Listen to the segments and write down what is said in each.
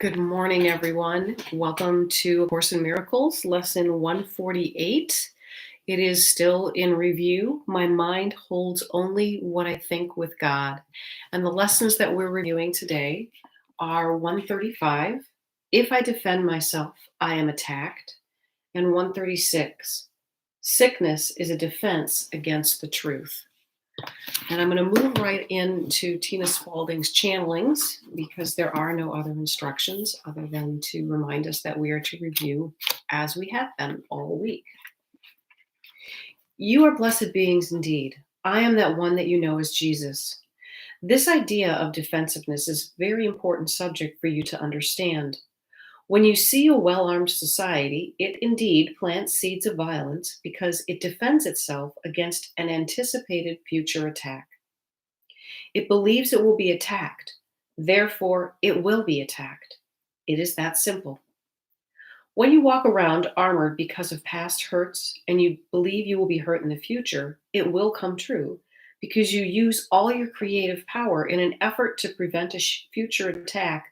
Good morning, everyone. Welcome to A Course in Miracles, lesson 148. It is still in review. My mind holds only what I think with God. And the lessons that we're reviewing today are 135, If I defend myself, I am attacked, and 136, Sickness is a defense against the truth. And I'm going to move right into Tina Spalding's channelings because there are no other instructions other than to remind us that we are to review as we have been all week. You are blessed beings indeed. I am that one that you know as Jesus. This idea of defensiveness is a very important subject for you to understand. When you see a well-armed society, it indeed plants seeds of violence because it defends itself against an anticipated future attack. It believes it will be attacked. Therefore, it will be attacked. It is that simple. When you walk around armored because of past hurts and you believe you will be hurt in the future, it will come true because you use all your creative power in an effort to prevent a future attack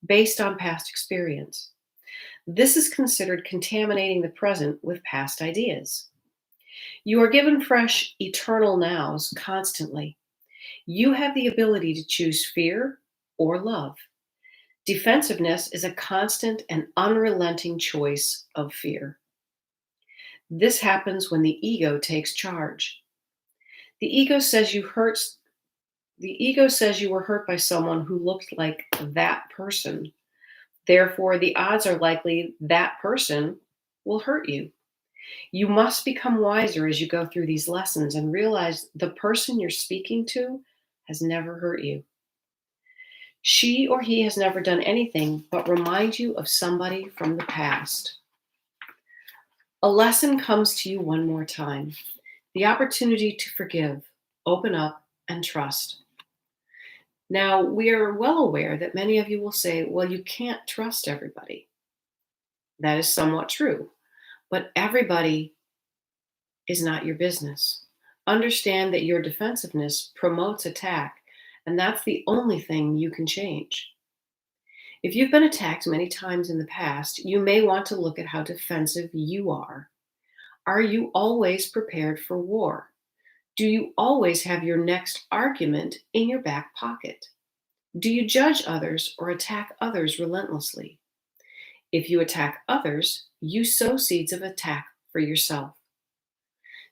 based on past experience. This is considered contaminating the present with past ideas. You are given fresh, eternal nows constantly. You have the ability to choose fear or love. Defensiveness is a constant and unrelenting choice of fear. This happens when the ego takes charge. The ego says you were hurt by someone who looked like that person. Therefore, the odds are likely that person will hurt you. You must become wiser as you go through these lessons and realize the person you're speaking to has never hurt you. She or he has never done anything but remind you of somebody from the past. A lesson comes to you one more time. The opportunity to forgive, open up, and trust. Now, we are well aware that many of you will say, well, you can't trust everybody. That is somewhat true, but everybody is not your business. Understand that your defensiveness promotes attack, and that's the only thing you can change. If you've been attacked many times in the past, you may want to look at how defensive you are. Are you always prepared for war? Do you always have your next argument in your back pocket? Do you judge others or attack others relentlessly? If you attack others, you sow seeds of attack for yourself.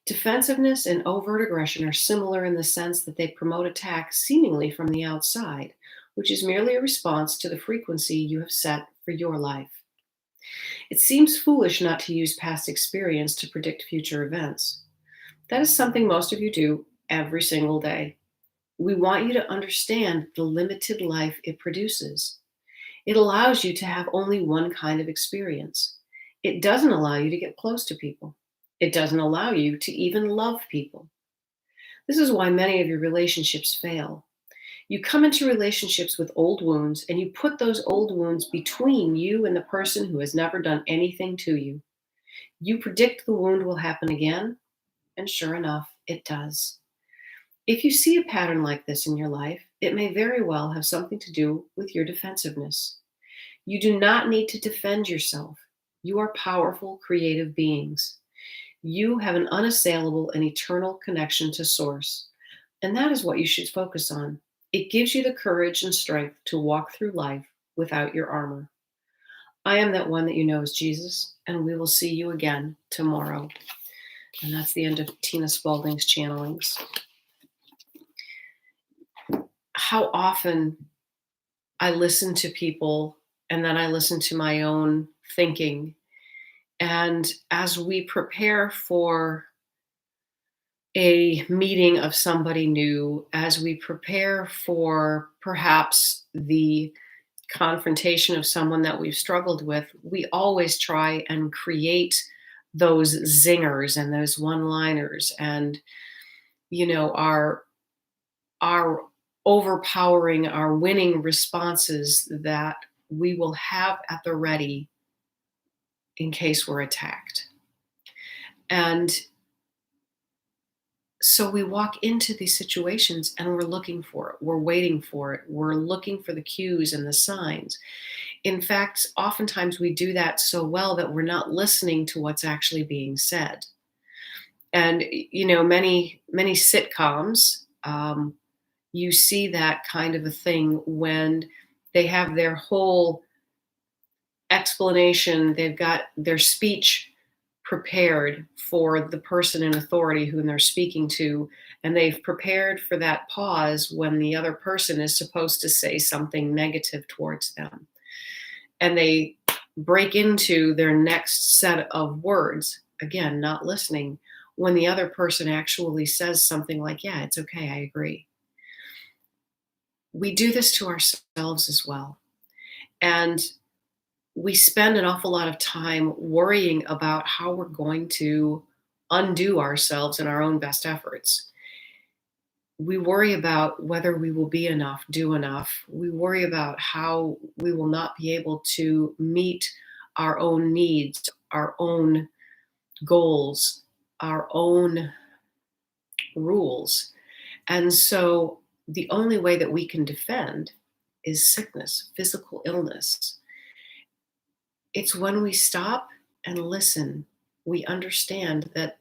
Defensiveness and overt aggression are similar in the sense that they promote attack seemingly from the outside, which is merely a response to the frequency you have set for your life. It seems foolish not to use past experience to predict future events. That is something most of you do every single day. We want you to understand the limited life it produces. It allows you to have only one kind of experience. It doesn't allow you to get close to people. It doesn't allow you to even love people. This is why many of your relationships fail. You come into relationships with old wounds and you put those old wounds between you and the person who has never done anything to you. You predict the wound will happen again, and sure enough, it does. If you see a pattern like this in your life, it may very well have something to do with your defensiveness. You do not need to defend yourself. You are powerful, creative beings. You have an unassailable and eternal connection to Source, and that is what you should focus on. It gives you the courage and strength to walk through life without your armor. I am that one that you know as Jesus, and we will see you again tomorrow. And that's the end of Tina Spalding's channelings. How often I listen to people and then I listen to my own thinking. And as we prepare for a meeting of somebody new, as we prepare for perhaps the confrontation of someone that we've struggled with, we always try and create those zingers and those one-liners and, our overpowering, our winning responses that we will have at the ready in case we're attacked. And so we walk into these situations and we're looking for it. We're waiting for it. We're looking for the cues and the signs. In fact, oftentimes we do that so well that we're not listening to what's actually being said. And many sitcoms, you see that kind of a thing when they have their whole explanation, they've got their speech prepared for the person in authority whom they're speaking to, and they've prepared for that pause when the other person is supposed to say something negative towards them. And they break into their next set of words, again, not listening, when the other person actually says something like, yeah, it's okay, I agree. We do this to ourselves as well. And we spend an awful lot of time worrying about how we're going to undo ourselves in our own best efforts. We worry about whether we will be enough, do enough. We worry about how we will not be able to meet our own needs, our own goals, our own rules. And so the only way that we can defend is sickness, physical illness. It's when we stop and listen, we understand that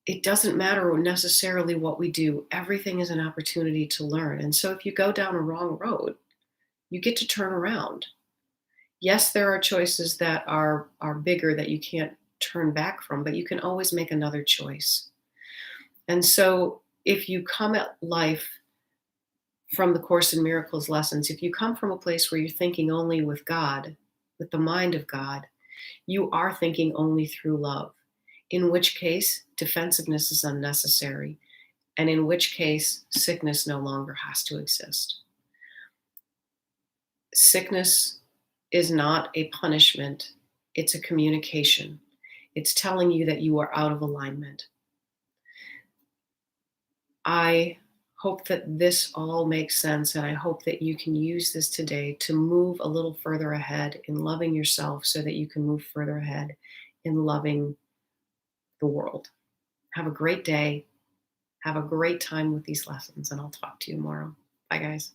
it doesn't matter necessarily what we do. Everything is an opportunity to learn. And so if you go down a wrong road, you get to turn around. Yes, there are choices that are bigger that you can't turn back from, but you can always make another choice. And so if you come at life from the Course in Miracles lessons, if you come from a place where you're thinking only with God, with the mind of God, you are thinking only through love, in which case defensiveness is unnecessary, and in which case sickness no longer has to exist. Sickness is not a punishment, it's a communication. It's telling you that you are out of alignment. I hope that this all makes sense, and I hope that you can use this today to move a little further ahead in loving yourself so that you can move further ahead in loving the world. Have a great day. Have a great time with these lessons, and I'll talk to you tomorrow. Bye, guys.